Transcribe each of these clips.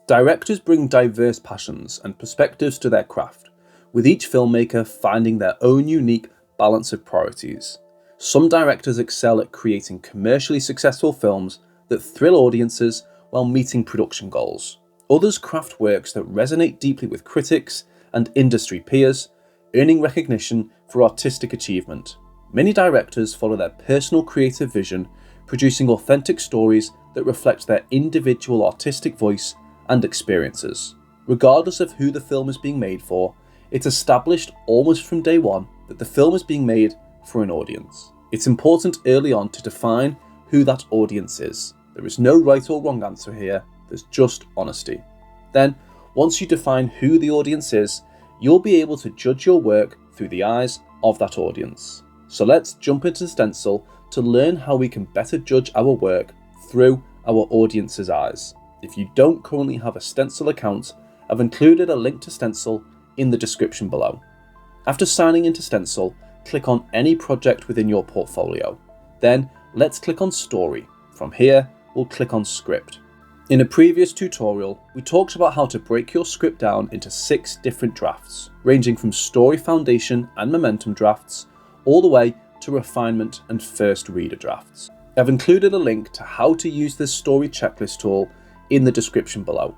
Directors bring diverse passions and perspectives to their craft, with each filmmaker finding their own unique balance of priorities. Some directors excel at creating commercially successful films that thrill audiences while meeting production goals. Others craft works that resonate deeply with critics and industry peers, earning recognition for artistic achievement. Many directors follow their personal creative vision, producing authentic stories that reflect their individual artistic voice and experiences. Regardless of who the film is being made for, it's established almost from day one that the film is being made for an audience. It's important early on to define who that audience is. There is no right or wrong answer here, there's just honesty. Then, once you define who the audience is, you'll be able to judge your work through the eyes of that audience. So let's jump into Stencil to learn how we can better judge our work through our audience's eyes. If you don't currently have a Stencil account, I've included a link to Stencil in the description below. After signing into Stencil, click on any project within your portfolio. Then let's click on Story. From here, we'll click on Script. In a previous tutorial, we talked about how to break your script down into 6 different drafts, ranging from story foundation and momentum drafts, all the way to refinement and first reader drafts. I've included a link to how to use this story checklist tool in the description below.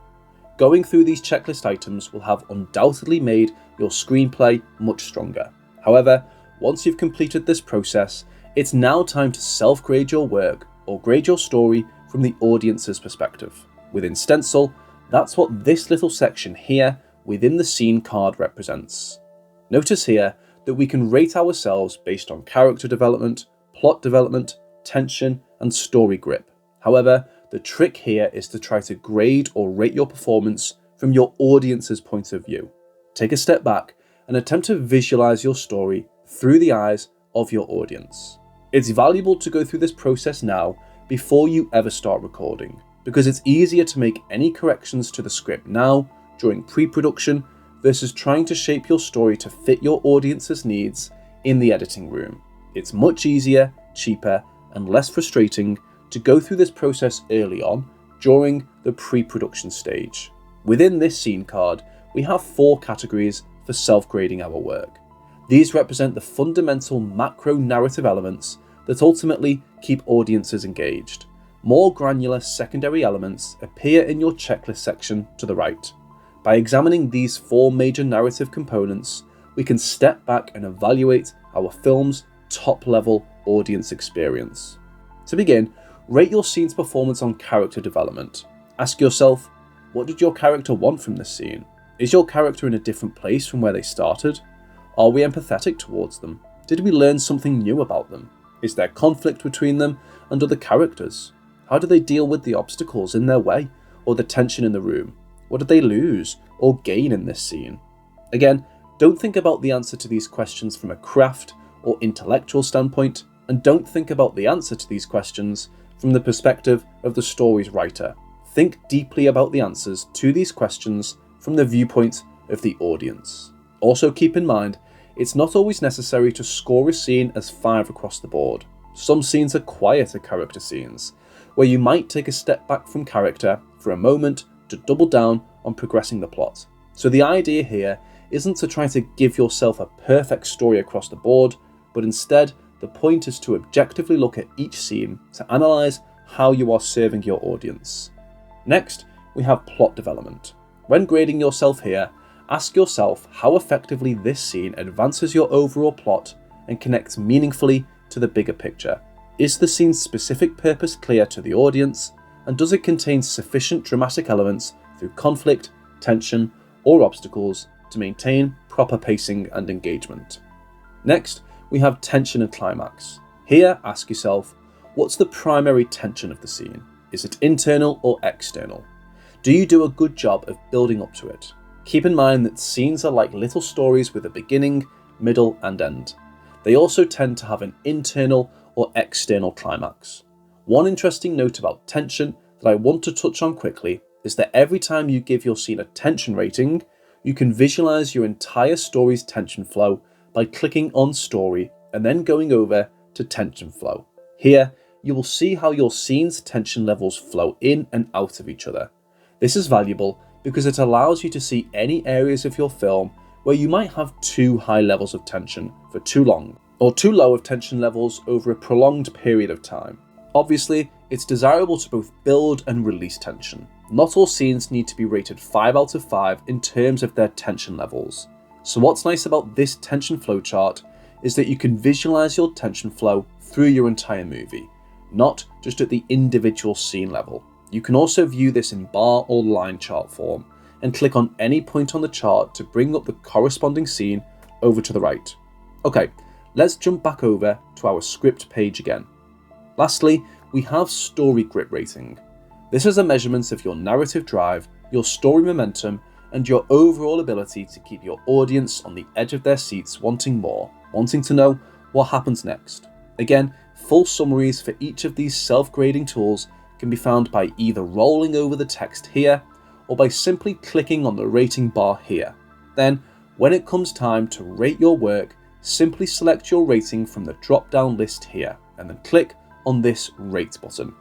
Going through these checklist items will have undoubtedly made your screenplay much stronger. However, once you've completed this process, it's now time to self-grade your work or grade your story from the audience's perspective. Within Stencil, that's what this little section here within the scene card represents. Notice here that we can rate ourselves based on character development, plot development, tension, and story grip. However, the trick here is to try to grade or rate your performance from your audience's point of view. Take a step back and attempt to visualize your story through the eyes of your audience. It's valuable to go through this process now before you ever start recording, because it's easier to make any corrections to the script now during pre-production versus trying to shape your story to fit your audience's needs in the editing room. It's much easier, cheaper, and less frustrating to go through this process early on during the pre-production stage. Within this scene card, we have 4 categories for self-grading our work. These represent the fundamental macro narrative elements that ultimately keep audiences engaged. More granular secondary elements appear in your checklist section to the right. By examining these 4 major narrative components, we can step back and evaluate our film's top-level audience experience. To begin, rate your scene's performance on character development. Ask yourself, what did your character want from this scene? Is your character in a different place from where they started? Are we empathetic towards them? Did we learn something new about them? Is there conflict between them and other characters? How do they deal with the obstacles in their way or the tension in the room? What did they lose or gain in this scene? Again, don't think about the answer to these questions from a craft or intellectual standpoint, and don't think about the answer to these questions from the perspective of the story's writer. Think deeply about the answers to these questions from the viewpoint of the audience. Also keep in mind, it's not always necessary to score a scene as 5 across the board. Some scenes are quieter character scenes, where you might take a step back from character for a moment to double down on progressing the plot. So the idea here isn't to try to give yourself a perfect story across the board, but instead the point is to objectively look at each scene to analyse how you are serving your audience. Next, we have plot development. When grading yourself here, ask yourself how effectively this scene advances your overall plot and connects meaningfully to the bigger picture. Is the scene's specific purpose clear to the audience, and does it contain sufficient dramatic elements through conflict, tension, or obstacles to maintain proper pacing and engagement? Next, we have tension and climax. Here, ask yourself, what's the primary tension of the scene? Is it internal or external? Do you do a good job of building up to it? Keep in mind that scenes are like little stories with a beginning, middle, and end. They also tend to have an internal or external climax. One interesting note about tension that I want to touch on quickly is that every time you give your scene a tension rating, you can visualize your entire story's tension flow by clicking on Story and then going over to Tension Flow. Here, you will see how your scene's tension levels flow in and out of each other. This is valuable because it allows you to see any areas of your film where you might have too high levels of tension for too long, or too low of tension levels over a prolonged period of time. Obviously, it's desirable to both build and release tension. Not all scenes need to be rated 5 out of 5 in terms of their tension levels. So what's nice about this tension flowchart is that you can visualize your tension flow through your entire movie, not just at the individual scene level. You can also view this in bar or line chart form and click on any point on the chart to bring up the corresponding scene over to the right. Okay, let's jump back over to our script page again. Lastly, we have story grit rating. This is a measurement of your narrative drive, your story momentum, and your overall ability to keep your audience on the edge of their seats wanting more, wanting to know what happens next. Again, full summaries for each of these self-grading tools can be found by either rolling over the text here or by simply clicking on the rating bar here. Then, when it comes time to rate your work, simply select your rating from the drop-down list here and then click on this Rate button.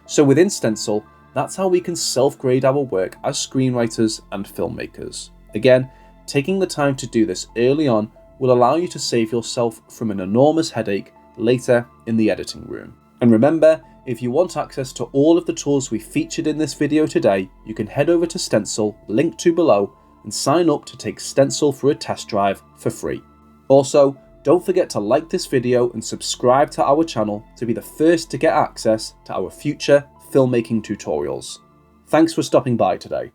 So within Stencil, that's how we can self-grade our work as screenwriters and filmmakers. Again, taking the time to do this early on will allow you to save yourself from an enormous headache later in the editing room. And remember, if you want access to all of the tools we featured in this video today, you can head over to Stencil, linked to below, and sign up to take Stencil for a test drive for free. Also, don't forget to like this video and subscribe to our channel to be the first to get access to our future filmmaking tutorials. Thanks for stopping by today.